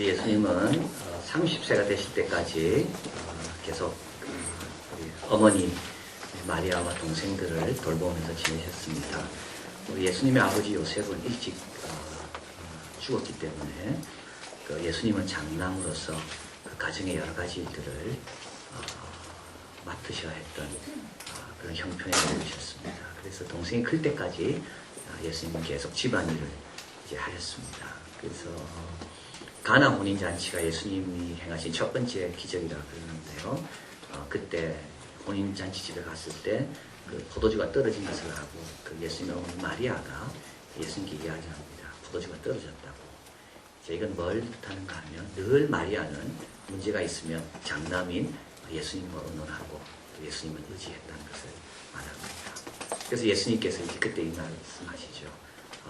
우리 예수님은 30세가 되실 때까지 계속 우리 어머니 마리아와 동생들을 돌보면서 지내셨습니다. 우리 예수님의 아버지 요셉은 일찍 죽었기 때문에 예수님은 장남으로서 그 가정의 여러 가지 일들을 맡으셔야 했던 그런 형편에 놓이셨습니다. 그래서 동생이 클 때까지 예수님은 계속 집안일을 이제 하셨습니다. 그래서 가나 혼인잔치가 예수님이 행하신 첫 번째 기적이라 그러는데요. 그때 혼인잔치 집에 갔을 때 그 포도주가 떨어진 것을 하고 그 예수님의 어머니 마리아가 예수님께 이야기합니다. 포도주가 떨어졌다고. 이건 뭘 뜻하는가 하면 늘 마리아는 문제가 있으면 장남인 예수님과 의논하고 예수님을 의지했다는 것을 말합니다. 그래서 예수님께서 이제 그때 이 말씀하시죠.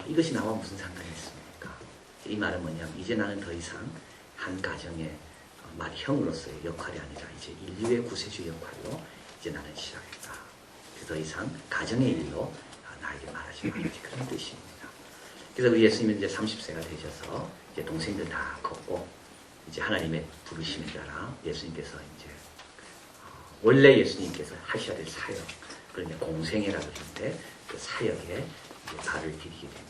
이것이 나와 무슨 상관이 있습니까? 이 말은 뭐냐면 이제 나는 더 이상 한 가정의 형으로서의 역할이 아니라 이제 인류의 구세주 역할로 이제 나는 시작했다. 더 이상 가정의 일로 나에게 말하지 말지 그런 뜻입니다. 그래서 우리 예수님은 이제 30세가 되셔서 이제 동생들 다 컸고 이제 하나님의 부르심에 따라 예수님께서 이제 원래 예수님께서 하셔야 될 사역 그걸 이제 공생애라고 하는데 그 사역에 이제 발을 디디게 됩니다.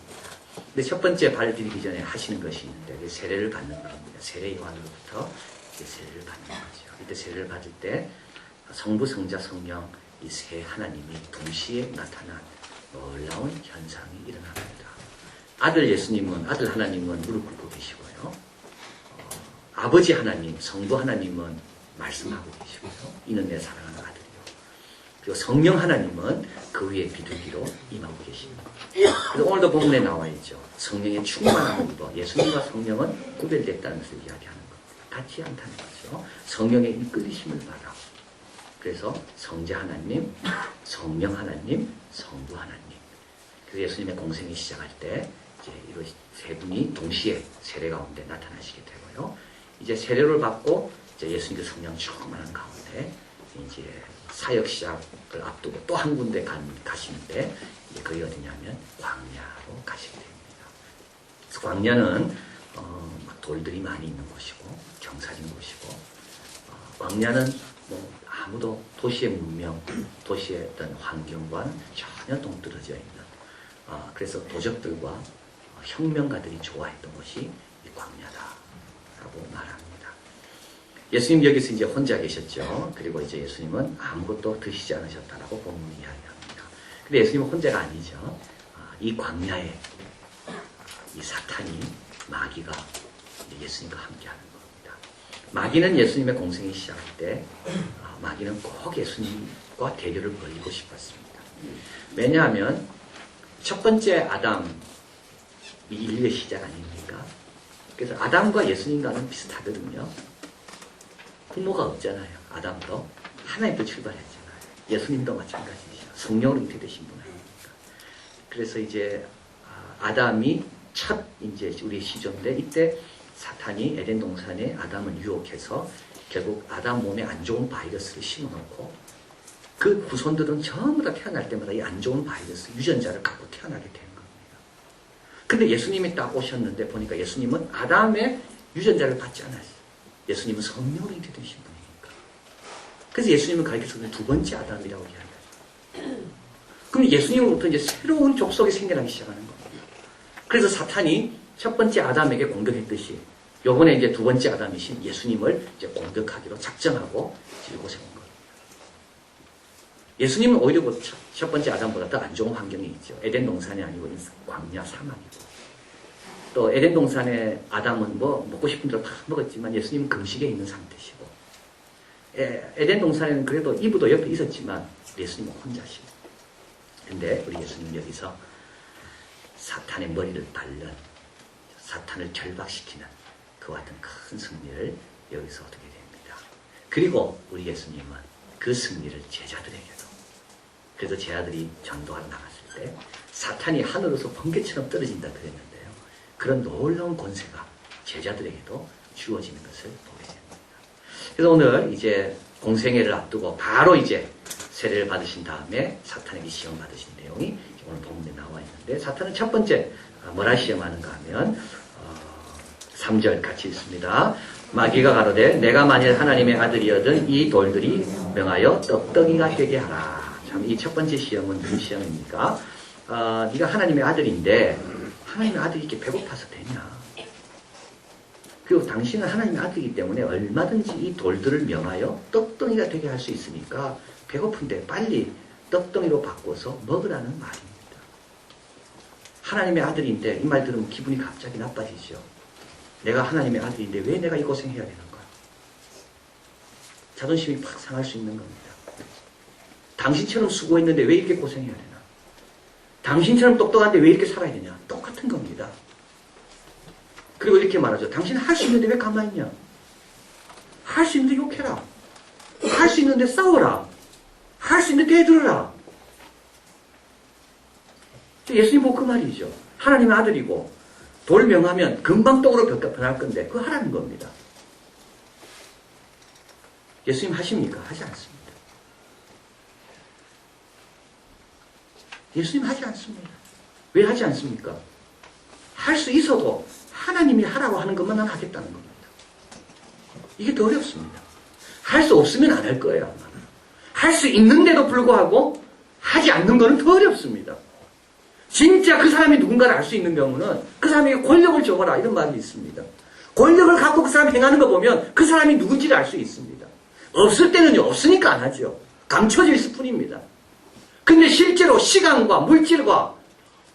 근데 첫 번째 발을 디디기 전에 하시는 것이 있는데 그 세례를 받는 겁니다. 세례 요한으로부터 이제 세례를 받는 거죠. 이때 세례를 받을 때 성부, 성자, 성령 이 세 하나님이 동시에 나타난 놀라운 현상이 일어납니다. 아들 하나님은 무릎 꿇고 계시고요. 아버지 하나님, 성부 하나님은 말씀하고 계시고요. 이는 내 사랑하는 아들이요. 그리고 성령 하나님은 그 위에 비둘기로 임하고 계십니다. 그래서 오늘도 본문에 나와 있죠. 성령의 충만함을 입어 예수님과 성령은 구별됐다는 것을 이야기하는 겁니다. 같이 않다는 거죠. 성령의 이끌리심을 받아. 그래서 성자 하나님, 성령 하나님, 성부 하나님. 그래서 예수님의 공생이 시작할 때 이제 이거 세 분이 동시에 세례 가운데 나타나시게 되고요. 이제 세례를 받고 이제 예수님의 성령 충만한 가운데 이제 사역 시작을 앞두고 또 한 군데 가시는데 이제 거기 어디냐면 광야로 가시게 됩니다. 그래서 광야는 막 돌들이 많이 있는 곳이고 경사진 곳이고 광야는 뭐 아무도 도시의 문명, 도시의 어떤 환경과는 전혀 동떨어져 있는 그래서 도적들과 혁명가들이 좋아했던 곳이 이 광야다라고 말합니다. 예수님 여기서 이제 혼자 계셨죠. 그리고 이제 예수님은 아무것도 드시지 않으셨다라고 본문이 이야기합니다. 근데 예수님은 혼자가 아니죠. 이 광야에 이 사탄이 마귀가 예수님과 함께하는 겁니다. 마귀는 예수님의 공생이 시작할 때 마귀는 꼭 예수님과 대결을 벌이고 싶었습니다. 왜냐하면 첫 번째 아담이 인류의 시작 아닙니까? 그래서 아담과 예수님과는 비슷하거든요. 부모가 없잖아요. 아담도 하나님도 출발했잖아요. 예수님도 마찬가지죠. 성령으로 잉태되신 분 아닙니까? 그래서 이제 아담이 첫 이제 우리 시조인데 이때 사탄이 에덴 동산에 아담을 유혹해서 결국 아담 몸에 안 좋은 바이러스를 심어놓고 그 후손들은 전부 다 태어날 때마다 이 안 좋은 바이러스, 유전자를 갖고 태어나게 된 겁니다. 근데 예수님이 딱 오셨는데 보니까 예수님은 아담의 유전자를 받지 않았어요. 예수님은 성령으로 잉태되신 분이니까. 그래서 예수님은 가르쳐주는 두 번째 아담이라고 이야기하죠. 그럼 예수님으로부터 이제 새로운 족속이 생겨나기 시작하는 겁니다. 그래서 사탄이 첫 번째 아담에게 공격했듯이 요번에 이제 두 번째 아담이신 예수님을 이제 공격하기로 작정하고 이곳에 온 겁니다. 예수님은 오히려 첫 번째 아담보다 더 안 좋은 환경이 있죠. 에덴 동산이 아니고 광야 사막이고. 또 에덴 동산의 아담은 뭐 먹고 싶은 대로 다 먹었지만 예수님은 금식에 있는 상태시고. 에덴 동산에는 그래도 이브도 옆에 있었지만 예수님은 혼자시고. 근데 우리 예수님 여기서 사탄의 머리를 밟는 사탄을 결박시키는 그와 같은 큰 승리를 여기서 얻게 됩니다. 그리고 우리 예수님은 그 승리를 제자들에게도 그래서 제자들이 전도하러 나갔을 때 사탄이 하늘에서 번개처럼 떨어진다 그랬는데요. 그런 놀라운 권세가 제자들에게도 주어지는 것을 보게 됩니다. 그래서 오늘 이제 공생애를 앞두고 바로 이제 세례를 받으신 다음에 사탄에게 시험 받으신 내용이 오늘 본문에 나와 있는데 사탄은 첫 번째 뭐라 시험하는가 하면 3절 같이 있습니다. 마귀가 가로되 내가 만일 하나님의 아들이어든 이 돌들이 명하여 떡덩이가 되게 하라. 참 이 첫 번째 시험은 무슨 시험입니까? 네가 하나님의 아들인데 하나님의 아들이 이렇게 배고파서 되냐? 그리고 당신은 하나님의 아들이기 때문에 얼마든지 이 돌들을 명하여 떡덩이가 되게 할 수 있으니까 배고픈데 빨리 떡덩이로 바꿔서 먹으라는 말입니다. 하나님의 아들인데 이 말 들으면 기분이 갑자기 나빠지죠. 내가 하나님의 아들인데 왜 내가 이 고생해야 되는 거야? 자존심이 팍 상할 수 있는 겁니다. 당신처럼 수고했는데 왜 이렇게 고생해야 되나? 당신처럼 똑똑한데 왜 이렇게 살아야 되냐? 똑같은 겁니다. 그리고 이렇게 말하죠. 당신은 할 수 있는데 왜 가만히 있냐? 할 수 있는데 욕해라. 할 수 있는데 싸워라. 할 수 있는데 대들어라. 예수님 보고 그 말이죠. 하나님의 아들이고 돌 명하면 금방 떡으로 변할 건데 그거 하라는 겁니다. 예수님 하십니까? 하지 않습니다. 예수님 하지 않습니다. 왜 하지 않습니까? 할 수 있어도 하나님이 하라고 하는 것만 난 하겠다는 겁니다. 이게 더 어렵습니다. 할 수 없으면 안 할 거예요. 아마. 할 수 있는데도 불구하고 하지 않는 거는 더 어렵습니다. 진짜 그 사람이 누군가를 알 수 있는 경우는 그 사람에게 권력을 줘봐라 이런 말이 있습니다. 권력을 갖고 그 사람이 행하는 거 보면 그 사람이 누군지를 알 수 있습니다. 없을 때는요. 없으니까 안 하죠. 감춰져 있을 뿐입니다. 근데 실제로 시간과 물질과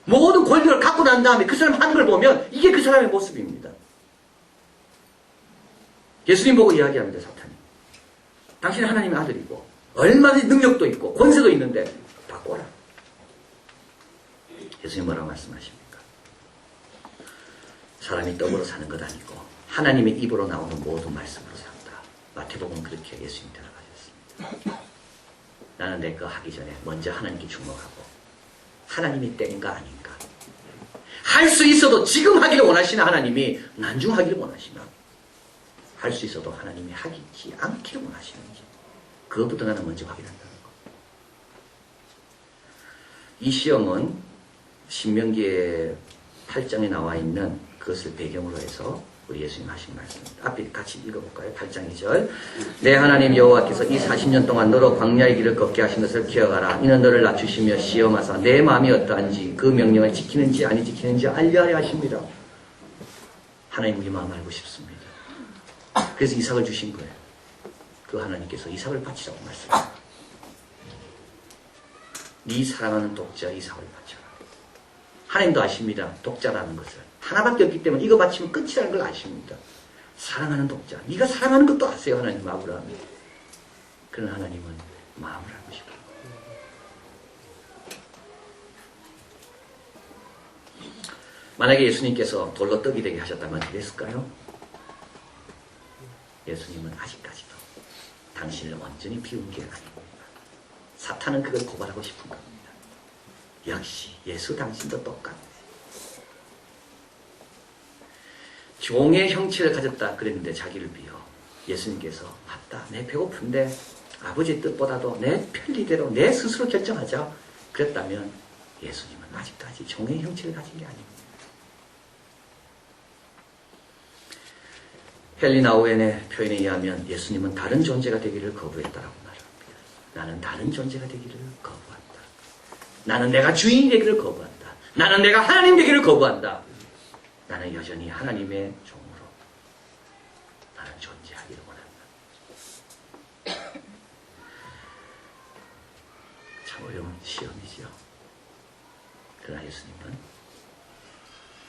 모든 권력을 갖고 난 다음에 그 사람 하는 걸 보면 이게 그 사람의 모습입니다. 예수님 보고 이야기합니다. 사탄이. 당신은 하나님의 아들이고 얼마든지 능력도 있고 권세도 있는데 바꿔라. 예수님 뭐라고 말씀하십니까? 사람이 떡으로 사는 것 아니고 하나님의 입으로 나오는 모든 말씀으로 산다. 마태복음 그렇게 예수님 대답하셨습니다. 나는 내 거 하기 전에 먼저 하나님께 주목하고 하나님이 때인가 아닌가. 할 수 있어도 지금 하기를 원하시나 하나님이 난중하기를 원하시나. 할 수 있어도 하나님이 하지 않기를 원하시는지. 그것부터 나는 먼저 확인한다는 거. 이 시험은 신명기의 8장에 나와 있는 그것을 배경으로 해서 우리 예수님 하신 말씀입니다. 앞에 같이 읽어볼까요? 8장 2절. 내 하나님 여호와께서 이 40년 동안 너로 광야의 길을 걷게 하신 것을 기억하라. 이는 너를 낮추시며 시험하사 내 마음이 어떠한지 그 명령을 지키는지 아니 지키는지 알려하려 하십니다. 하나님 우리 마음 알고 싶습니다. 그래서 이삭을 주신 거예요. 그 하나님께서 이삭을 바치라고 말씀합니다. 네 사랑하는 독자 이삭을 바쳐라. 하나님도 아십니다. 독자라는 것을. 하나밖에 없기 때문에 이거 바치면 끝이라는 걸 아십니다. 사랑하는 독자. 네가 사랑하는 것도 아세요. 하나님 아브라함이. 그런 하나님은 마음을 알고 싶어요. 만약에 예수님께서 돌로 떡이 되게 하셨다면 그랬을까요? 예수님은 아직까지도 당신을 완전히 비운 게 아닙니다. 사탄은 그걸 고발하고 싶은 겁니다. 역시 예수 당신도 똑같네. 종의 형체를 가졌다 그랬는데 자기를 비워. 예수님께서 맞다. 내 배고픈데 아버지의 뜻보다도 내 편리대로 내 스스로 결정하자. 그랬다면 예수님은 아직까지 종의 형체를 가진 게 아닙니다. 헬리나 오웬의 표현에 의하면 예수님은 다른 존재가 되기를 거부했다라고 말합니다. 나는 다른 존재가 되기를 거부한다. 나는 내가 주인이 되기를 거부한다. 나는 내가 하나님 되기를 거부한다. 나는 여전히 하나님의 종으로 나는 존재하기를 원한다. 참 어려운 시험이지요. 그러나 예수님은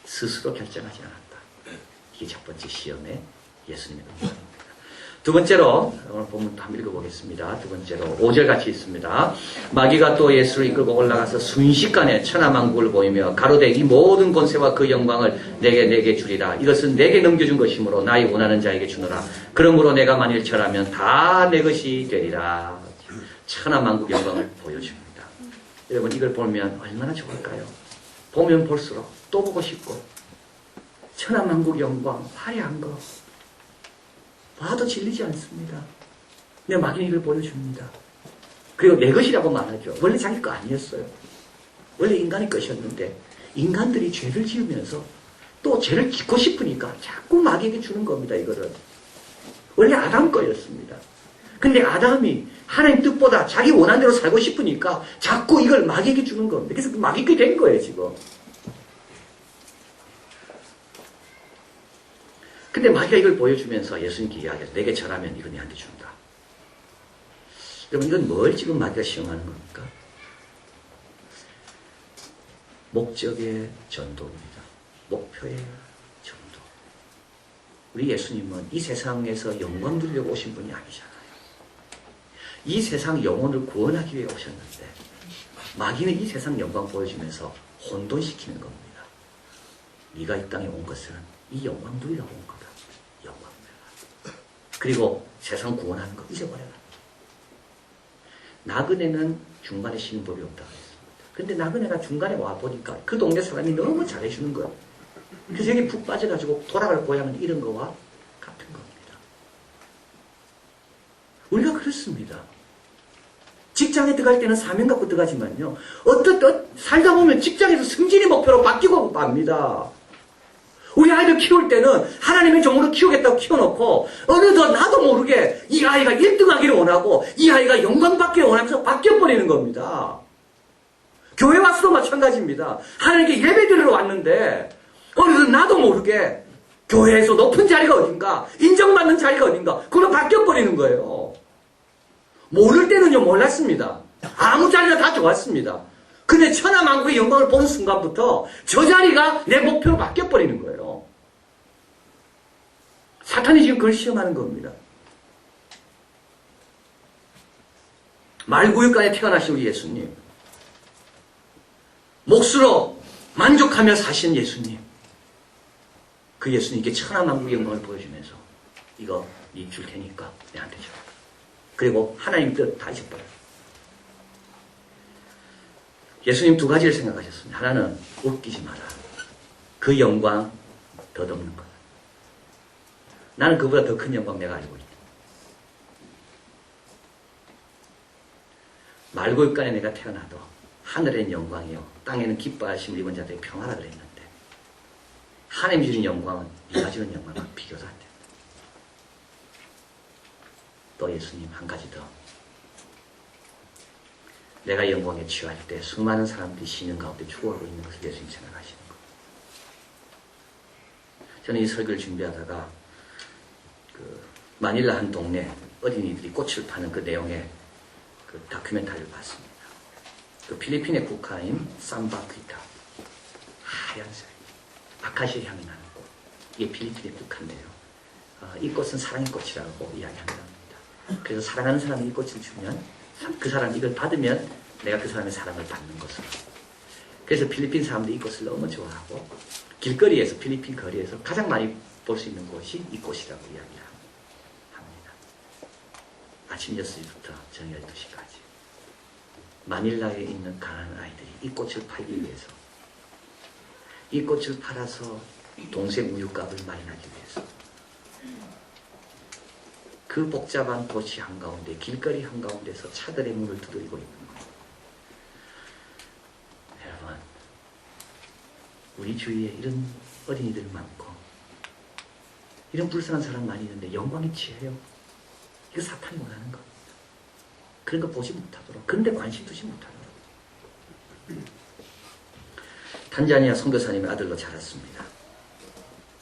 스스로 결정하지 않았다. 이게 첫 번째 시험의 예수님의 응답입니다. 두 번째로 오늘 본문도 한번 읽어보겠습니다. 두 번째로 5절 같이 있습니다. 마귀가 또 예수를 이끌고 올라가서 순식간에 천하만국을 보이며 가로되 이 모든 권세와 그 영광을 내게 주리라. 이것은 내게 넘겨준 것이므로 나의 원하는 자에게 주노라. 그러므로 내가 만일 절하면 다 내 것이 되리라. 천하만국 영광을 보여줍니다. 여러분 이걸 보면 얼마나 좋을까요? 보면 볼수록 또 보고 싶고 천하만국 영광 화려한 거 봐도 질리지 않습니다. 내 마귀는 이걸 보여줍니다. 그리고 내 것이라고 말하죠. 원래 자기 거 아니었어요. 원래 인간의 것이었는데 인간들이 죄를 지으면서 또 죄를 짓고 싶으니까 자꾸 마귀에게 주는 겁니다. 이거를. 원래 아담 거였습니다. 근데 아담이 하나님 뜻보다 자기 원하는 대로 살고 싶으니까 자꾸 이걸 마귀에게 주는 겁니다. 그래서 그 마귀께 된 거예요, 지금. 근데 마귀가 이걸 보여주면서 예수님께 이야기해서 내게 절하면 이거 내한테 준다. 여러분, 이건 뭘 지금 마귀가 시험하는 겁니까? 목적의 전도입니다. 목표의 전도. 우리 예수님은 이 세상에서 영광 누리려고 오신 분이 아니잖아요. 이 세상 영혼을 구원하기 위해 오셨는데 마귀는 이 세상 영광 보여주면서 혼돈시키는 겁니다. 네가 이 땅에 온 것은 이 영광 누리려고 온 거다. 영광 누려라. 그리고 세상 구원하는 거 잊어버려라. 나그네는 중간에 쉬는 법이 없다고 했습니다. 근데 나그네가 중간에 와보니까 그 동네 사람이 너무 잘해주는 거예요. 그래서 여기 푹 빠져가지고 돌아갈 고향은 이런 거와 같은 겁니다. 우리가 그렇습니다. 직장에 들어갈 때는 사명 갖고 들어가지만요. 살다 보면 직장에서 승진이 목표로 바뀌고 맙니다. 우리 아이들 키울 때는 하나님의 종으로 키우겠다고 키워놓고 어느덧 나도 모르게 이 아이가 1등하기를 원하고 이 아이가 영광 받기를 원하면서 바뀌어버리는 겁니다. 교회 와서도 마찬가지입니다. 하나님께 예배드리러 왔는데 어느덧 나도 모르게 교회에서 높은 자리가 어딘가 인정받는 자리가 어딘가 그걸로 바뀌어버리는 거예요. 모를 때는요 몰랐습니다. 아무 자리나 다 좋았습니다. 근데 천하만국의 영광을 보는 순간부터 저 자리가 내 목표로 바뀌어버리는 거예요. 사탄이 지금 그걸 시험하는 겁니다. 말구육간에 태어나신 우리 예수님, 몫으로 만족하며 사신 예수님, 그 예수님께 천하만국의 영광을 보여주면서 이거 네 줄 테니까 내한테 줘. 그리고 하나님 뜻 다 잊어버려요. 예수님 두 가지를 생각하셨습니다. 하나는 웃기지 마라. 그 영광 덧없는 거다. 나는 그보다 더 큰 영광 내가 알고 있다. 말고육간에 내가 태어나도 하늘엔 영광이요 땅에는 기뻐하심을 입은 자들의 평화라 그랬는데 하나님 주신 영광은 네가 주는 영광과 비교도 안 된다. 또 예수님 한 가지 더. 내가 영광에 취할 때 수많은 사람들이 시는 가운데 죽어가고 있는 것을 예수님 생각하시는 거예요. 저는 이 설교를 준비하다가 마닐라 한 동네 어린이들이 꽃을 파는 그 내용의 그 다큐멘터리를 봤습니다. 그 필리핀의 국화인 삼바퀴타, 하얀색 아카시아 향이 나는 꽃. 이게 필리핀의 국화인데요. 이 꽃은 사랑의 꽃이라고 이야기한답니다. 그래서 사랑하는 사람이 이 꽃을 주면 그 사람이 이걸 받으면 내가 그 사람의 사랑을 받는 것으로. 그래서 필리핀 사람들이 이 꽃을 너무 좋아하고 길거리에서 필리핀 거리에서 가장 많이 볼 수 있는 곳이 이 꽃이라고 이야기합니다. 아침 6시부터 저녁 12시까지 마닐라에 있는 가난한 아이들이 이 꽃을 팔기 위해서 이 꽃을 팔아서 동생 우유값을 마련하기 위해서 그 복잡한 도시 한가운데 길거리 한가운데서 차들의 문을 두드리고 있는 거예요. 여러분, 우리 주위에 이런 어린이들 많고 이런 불쌍한 사람 많이 있는데 영광에 취해요. 이거 사탄이 원하는 겁니다. 그런 거 보지 못하도록, 그런데 관심 두지 못하도록. 탄자니아 선교사님의 아들로 자랐습니다.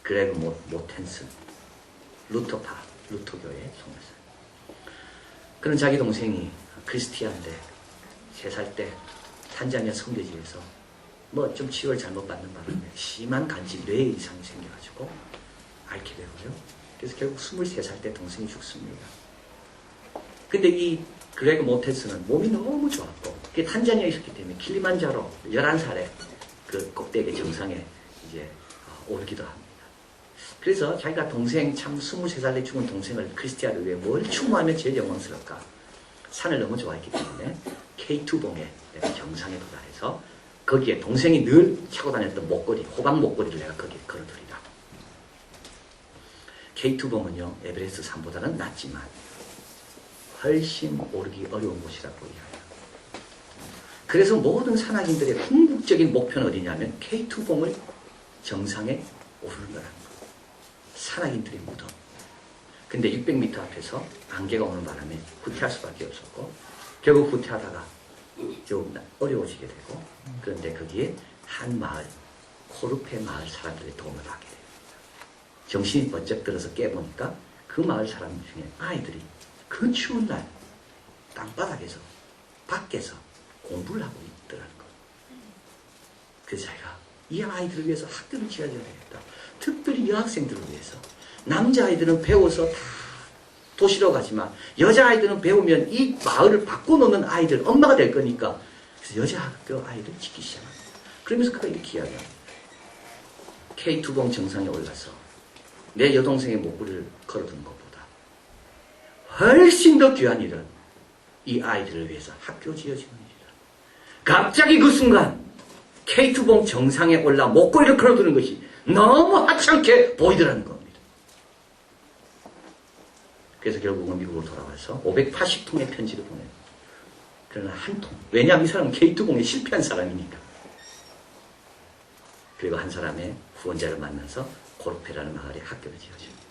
그레그 모텐슨, 루터교의 선교사. 그런 자기 동생이 크리스티안인데 3살 때 탄자니아 선교지에서 뭐 좀 치료를 잘못 받는 바람에 심한 간질, 뇌 이상이 생겨가지고 앓게 되고요. 그래서 결국 23살 때 동생이 죽습니다. 근데 이 그레그 모텐스는 몸이 너무 좋았고, 그게 탄자니아에 있었기 때문에 킬리만자로 11살에 그 꼭대기 정상에 이제 오르기도 합니다. 그래서 자기가 동생, 참 23살에 죽은 동생을 크리스티아를 위해 뭘 추모하면 제일 영광스러울까? 산을 너무 좋아했기 때문에 K2봉에 내가 정상에 도달해서 거기에 동생이 늘 차고 다녔던 목걸이, 호박 목걸이를 내가 거기에 걸어두리라. K2봉은요, 에베레스트 산보다는 낮지만 훨씬 오르기 어려운 곳이라고 이야기합니다. 그래서 모든 산악인들의 궁극적인 목표는 어디냐면 K2봉을 정상에 오르는 거라는 거. 산악인들의 무덤. 근데 600m 앞에서 안개가 오는 바람에 후퇴할 수밖에 없었고 결국 후퇴하다가 좀 어려워지게 되고 그런데 거기에 한 마을, 코르페 마을 사람들의 도움을 받게 됩니다. 정신이 번쩍 들어서 깨보니까 그 마을 사람 중에 아이들이 그 추운 날 땅바닥에서 밖에서 공부를 하고 있더라는 거예요. 그래서 자기가 이 아이들을 위해서 학교를 지어야 되겠다. 특별히 여학생들을 위해서. 남자아이들은 배워서 다 도시로 가지만 여자아이들은 배우면 이 마을을 바꿔놓는 아이들, 엄마가 될 거니까. 그래서 여자학교 아이들 짓기 시작합니다. 그러면서 그가 이렇게 이야기합니다. K2봉 정상에 올라서 내 여동생의 목걸이를 걸어둔 것보다 훨씬 더 귀한 일은 이 아이들을 위해서 학교 지어지는 일이다. 갑자기 그 순간 K2봉 정상에 올라 목걸이를 걸어두는 것이 너무 하찮게 보이더라는 겁니다. 그래서 결국은 미국으로 돌아와서 580통의 편지를 보내요. 그러나 한 통. 왜냐하면 이 사람은 K2봉에 실패한 사람이니까. 그리고 한 사람의 후원자를 만나서 코르페라는 마을에 학교를 지어줍니다.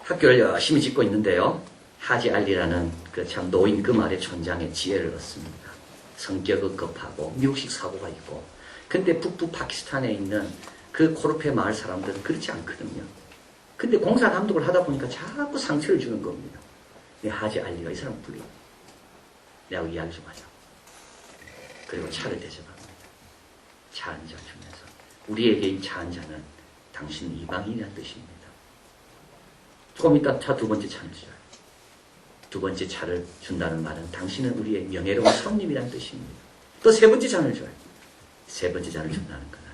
학교를 열심히 짓고 있는데요. 하지 알리라는 그 참 노인 그 마을의 촌장의 지혜를 얻습니다. 성격은 급하고 미국식 사고가 있고 근데 북부 파키스탄에 있는 그 코르페 마을 사람들은 그렇지 않거든요. 근데 공사 감독을 하다 보니까 자꾸 상처를 주는 겁니다. 내 하지 알리가 이 사람 불러. 내하고 이야기 좀 하자. 그리고 차를 대접합니다. 차 한 잔 주면서 우리에게 이 차 한 잔은 당신 이방인이라는 뜻입니다. 조금 이따 차 두 번째 차를 줘요. 두 번째 차를 준다는 말은 당신은 우리의 명예로운 손님이라는 뜻입니다. 또 세 번째 잔을 줘요. 세 번째 잔을 준다는 것은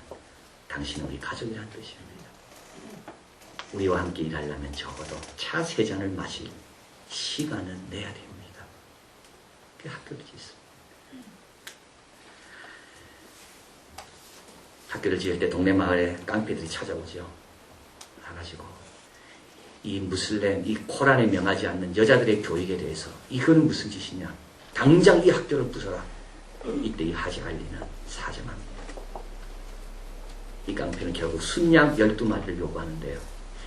당신은 우리 가족이라는 뜻입니다. 우리와 함께 일하려면 적어도 차 세 잔을 마실 시간은 내야 됩니다. 그 학교를 짓습니다. 학교를 지을 때 동네 마을에 깡패들이 찾아오죠. 와가지고 이 무슬림, 이 코란에 명하지 않는 여자들의 교육에 대해서 이거는 무슨 짓이냐. 당장 이 학교를 부숴라. 이때 이 하지 알리는 사정합니다. 이 깡패는 결국 순양 12마리를 요구하는데요.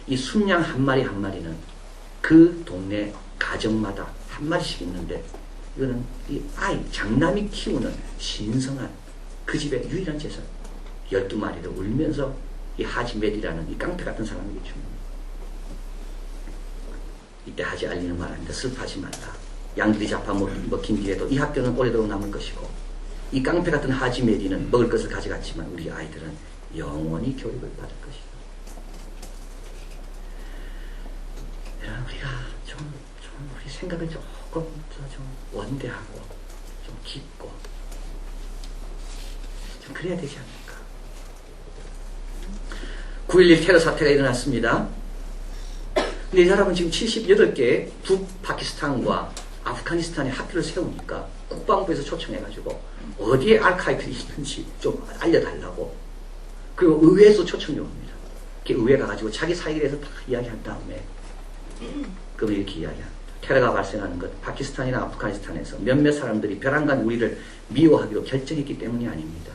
이 순양 한 마리 한 마리는 그 동네 가정마다 한 마리씩 있는데 이거는 이 아이, 장남이 키우는 신성한 그 집의 유일한 재산. 12마리를 울면서 이 하지메디라는 이 깡패 같은 사람에게 줍니다. 이때 하지 알리는 말합니다. 슬퍼하지 말라. 양들이 잡아먹힌 뒤에도 이 학교는 오래도록 남을 것이고 이 깡패 같은 하지메디는 먹을 것을 가져갔지만 우리 아이들은 영원히 교육을 받을 것이다. 우리가 좀 우리 생각을 조금 좀 원대하고 좀 깊고 좀 그래야 되지 않을까. 9.11 테러 사태가 일어났습니다. 근데 이 사람은 지금 78개 북파키스탄과 아프가니스탄에 학교를 세우니까 국방부에서 초청해가지고 어디에 알카이드가 있는지 좀 알려달라고. 그리고 의회에서 초청이 옵니다. 의회 가가지고 자기 사익에 대해서 다 이야기한 다음에 그럼 이렇게 이야기합니다. 테러가 발생하는 것, 파키스탄이나 아프가니스탄에서 몇몇 사람들이 벼랑간 우리를 미워하기로 결정했기 때문이 아닙니다.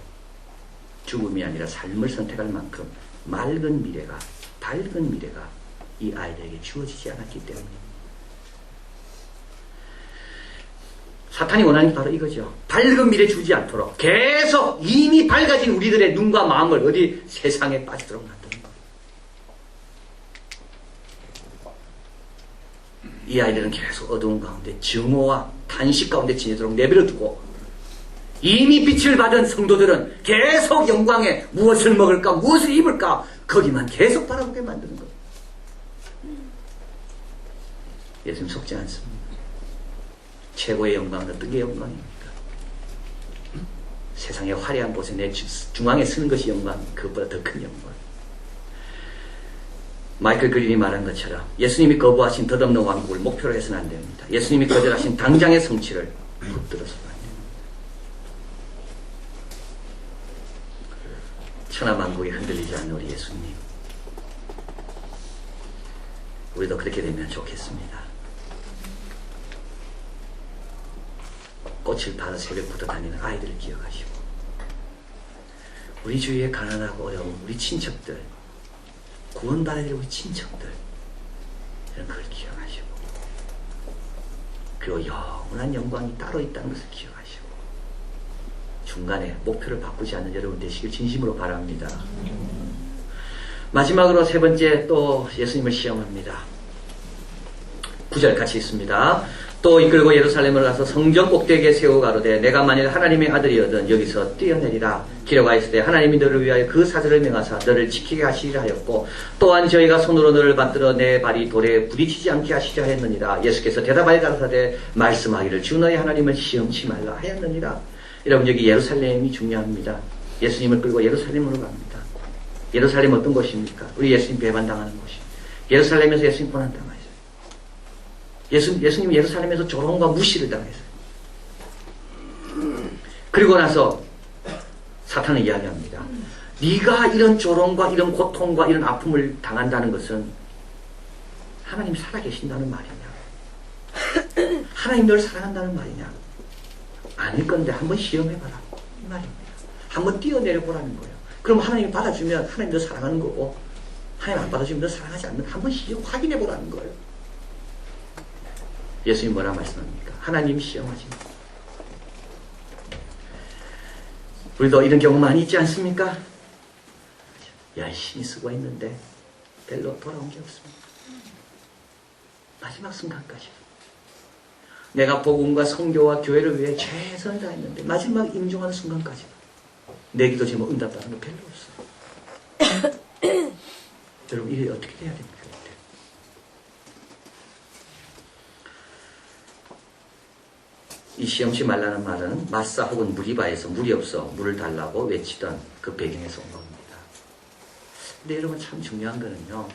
죽음이 아니라 삶을 선택할 만큼 맑은 미래가, 밝은 미래가 이 아이들에게 주어지지 않았기 때문입니다. 사탄이 원하는 게 바로 이거죠. 밝은 미래 주지 않도록 계속 이미 밝아진 우리들의 눈과 마음을 어디 세상에 빠지도록 만드는 거예요. 이 아이들은 계속 어두운 가운데 증오와 탄식 가운데 지내도록 내버려두고 이미 빛을 받은 성도들은 계속 영광에 무엇을 먹을까 무엇을 입을까 거기만 계속 바라보게 만드는 거예요. 예수님 속지 않습니다. 최고의 영광은 어떤 게 영광입니까? 세상의 화려한 곳에 내 중앙에 서는 것이 영광, 그것보다 더 큰 영광. 마이클 그린이 말한 것처럼 예수님이 거부하신 덧없는 왕국을 목표로 해서는 안 됩니다. 예수님이 거절하신 당장의 성취를 붙들어서는 안 됩니다. 천하만국에 흔들리지 않는 우리 예수님, 우리도 그렇게 되면 좋겠습니다. 꽃을 팔아 새벽부터 다니는 아이들을 기억하시고 우리 주위에 가난하고 어려운 우리 친척들, 구원받아야 될 우리 친척들, 이런 걸 기억하시고, 그리고 영원한 영광이 따로 있다는 것을 기억하시고, 중간에 목표를 바꾸지 않는 여러분 되시길 진심으로 바랍니다. 마지막으로 세 번째 또 예수님을 시험합니다. 9절 같이 있습니다. 또 이끌고 예루살렘을 가서 성전 꼭대기에 세우고 가로되 내가 만일 하나님의 아들이거든 여기서 뛰어내리라. 기록하여 있을 때 하나님이 너를 위하여 그 사절을 명하사 너를 지키게 하시리라 하였고 또한 저희가 손으로 너를 받들어 내 발이 돌에 부딪히지 않게 하시자 하였느니라. 예수께서 대답하여 가라사대 말씀하기를 주 너희 하나님을 시험치 말라 하였느니라. 여러분 여기 예루살렘이 중요합니다. 예수님을 끌고 예루살렘으로 갑니다. 예루살렘 어떤 곳입니까? 우리 예수님 배반당하는 곳이. 예루살렘에서 예수님 고난당하죠. 예수님 예루살렘에서 조롱과 무시를 당했어요. 그리고 나서 사탄은 이야기합니다. 네가 이런 조롱과 이런 고통과 이런 아픔을 당한다는 것은 하나님 살아계신다는 말이냐? 하나님 널 사랑한다는 말이냐? 아닐 건데 한번 시험해봐라 이 말입니다. 한번 뛰어내려보라는 거예요. 그럼 하나님이 받아주면 하나님 너 사랑하는 거고 하나님 안 받아주면 너 사랑하지 않는 한번 확인해보라는 거예요. 예수님 뭐라 말씀합니까? 하나님 시험하지. 우리도 이런 경우 많이 있지 않습니까? 열심히 쓰고 있는데 별로 돌아온 게 없습니다. 마지막 순간까지 내가 복음과 선교와 교회를 위해 최선을 다했는데 마지막 임종하는 순간까지 내 기도 제목 응답받는 거 별로 없어요. 여러분 이게 어떻게 돼야 됩니까? 이 시험치 말라는 말은 마사 혹은 무리바에서 물이 없어 물을 달라고 외치던 그 배경에서 온 겁니다. 근데 여러분 참 중요한 거는요.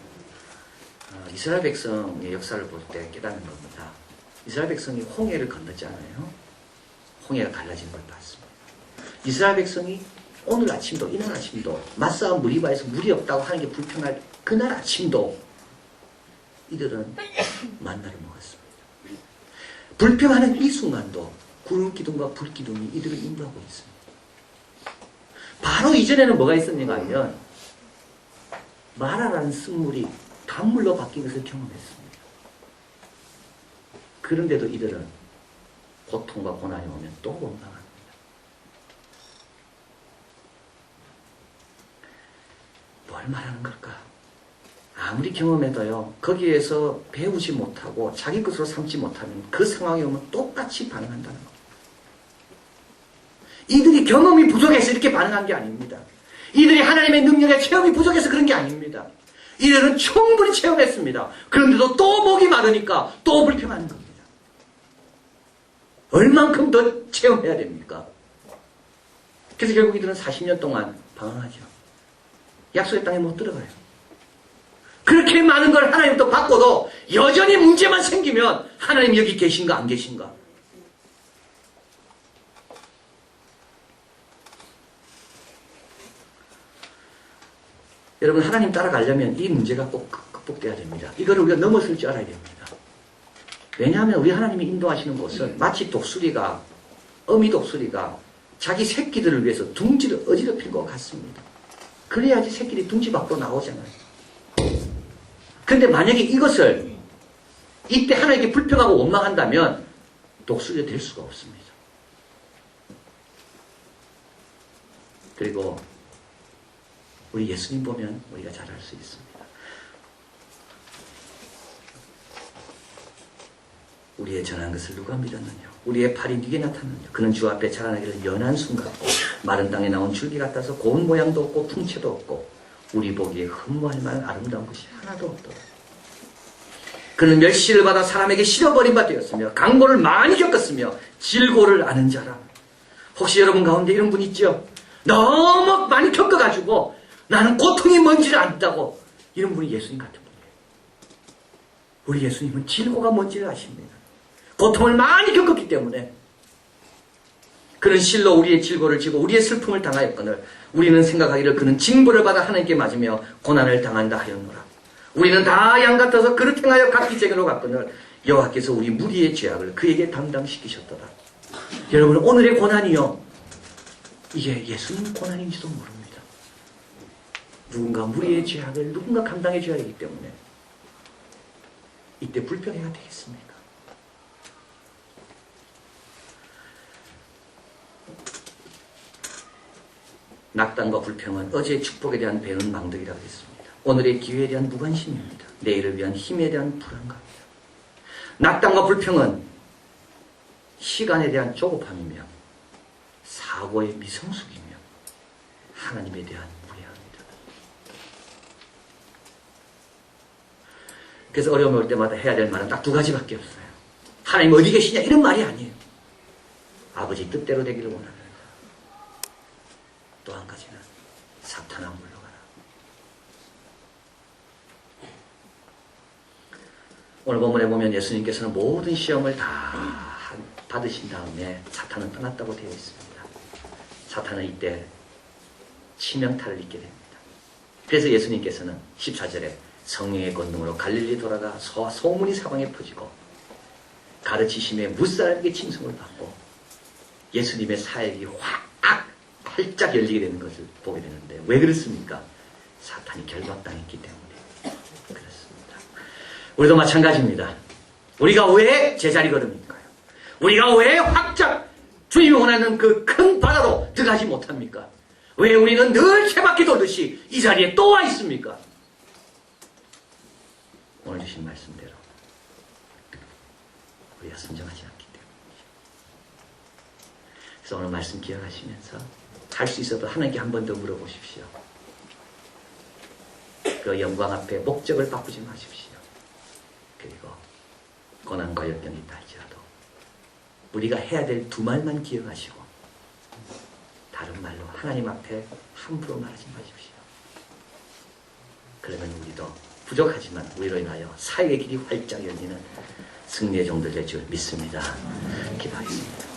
이스라엘 백성의 역사를 볼 때 깨닫는 겁니다. 이스라엘 백성이 홍해를 건넜잖아요. 홍해가 갈라진 걸 봤습니다. 이스라엘 백성이 오늘 아침도 이날 아침도 마사 무리바에서 물이 없다고 하는 게 불편할 그날 아침도 이들은 만나를 먹었습니다. 불평하는 이 순간도 구름 기둥과 불 기둥이 이들을 인도하고 있습니다. 바로 이전에는 뭐가 있었는가 하면 마라라는 습물이 강물로 바뀐 것을 경험했습니다. 그런데도 이들은 고통과 고난이 오면 또 원망합니다. 뭘 말하는 걸까? 아무리 경험해도요, 거기에서 배우지 못하고 자기 것으로 삼지 못하면 그 상황이 오면 똑같이 반응한다는 겁니다. 이들이 경험이 부족해서 이렇게 반응한 게 아닙니다. 이들이 하나님의 능력에 체험이 부족해서 그런 게 아닙니다. 이들은 충분히 체험했습니다. 그런데도 또 목이 마르니까 또 불평하는 겁니다. 얼만큼 더 체험해야 됩니까? 그래서 결국 이들은 40년 동안 방황하죠. 약속의 땅에 못 들어가요. 그렇게 많은 걸 하나님부터 받고도 여전히 문제만 생기면 하나님 여기 계신가 안 계신가? 여러분 하나님 따라가려면 이 문제가 꼭 극복돼야 됩니다. 이거를 우리가 넘어설 줄 알아야 됩니다. 왜냐하면 우리 하나님이 인도하시는 곳은 마치 독수리가 어미 독수리가 자기 새끼들을 위해서 둥지를 어지럽힐 것 같습니다. 그래야지 새끼들이 둥지 밖으로 나오잖아요. 근데 만약에 이것을 이때 하나님께 불평하고 원망한다면 독수리가 될 수가 없습니다. 그리고 우리 예수님 보면 우리가 잘 알 수 있습니다. 우리의 전한 것을 누가 믿었느냐? 우리의 팔이 네게 나타났느냐? 그는 주 앞에 자라나기를 연한 순 같고 마른 땅에 나온 줄기 같아서 고운 모양도 없고 풍채도 없고 우리 보기에 흠모할 만한 아름다운 것이 하나도 없더라. 그는 멸시를 받아 사람에게 실어버린 바 되었으며 강고를 많이 겪었으며 질고를 아는 자라. 혹시 여러분 가운데 이런 분 있죠? 너무 많이 겪어가지고 나는 고통이 뭔지를 안다고 이런 분이 예수님 같은 분이에요. 우리 예수님은 질고가 뭔지를 아십니다. 고통을 많이 겪었기 때문에 그는 실로 우리의 질고를 지고 우리의 슬픔을 당하였거늘 우리는 생각하기를 그는 징벌을 받아 하나님께 맞으며 고난을 당한다 하였노라. 우리는 다 양 같아서 그릇 행하여 각기 제게로 갔거늘 여호와께서 우리 무리의 죄악을 그에게 담당시키셨더라. 여러분 오늘의 고난이요 이게 예수님 고난인지도 모릅니다. 누군가 무리의 죄악을 누군가 감당해 줘야 하기 때문에 이때 불평해야 되겠습니까? 낙담과 불평은 어제의 축복에 대한 배은 망덕이라고 했습니다. 오늘의 기회에 대한 무관심입니다. 내일을 위한 힘에 대한 불안감입니다. 낙담과 불평은 시간에 대한 조급함이며 사고의 미성숙이며 하나님에 대한 무례함입니다. 그래서 어려움이 올 때마다 해야 될 말은 딱 두 가지밖에 없어요. 하나님 어디 계시냐 이런 말이 아니에요. 아버지 뜻대로 되기를 원합니다. 또 한 가지는 사탄아 물러가라. 오늘 본문에 보면 예수님께서는 모든 시험을 다 받으신 다음에 사탄은 떠났다고 되어 있습니다. 사탄은 이때 치명타를 입게 됩니다. 그래서 예수님께서는 14절에 성령의 권능으로 갈릴리 돌아가 소문이 사방에 퍼지고 가르치심에 무사람에게 칭송을 받고 예수님의 사역이 활짝 열리게 되는 것을 보게 되는데 왜 그렇습니까? 사탄이 결박당했기 때문에 그렇습니다. 우리도 마찬가지입니다. 우리가 왜 제자리 걸음일까요? 우리가 왜 활짝 주님이 원하는 그 큰 바다로 들어가지 못합니까? 왜 우리는 늘 채바퀴 돌듯이 이 자리에 또 와 있습니까? 오늘 주신 말씀대로 우리가 순종하지 않기 때문이죠. 그래서 오늘 말씀 기억하시면서 할 수 있어도 하나님께 한 번 더 물어보십시오. 그 영광 앞에 목적을 바꾸지 마십시오. 그리고 고난과 역경이 있다 할지라도 우리가 해야 될 두 말만 기억하시고 다른 말로 하나님 앞에 함부로 말하지 마십시오. 그러면 우리도 부족하지만 우리로 인하여 사역의 길이 활짝 열리는 승리의 종들 될 줄 믿습니다. 기도하겠습니다.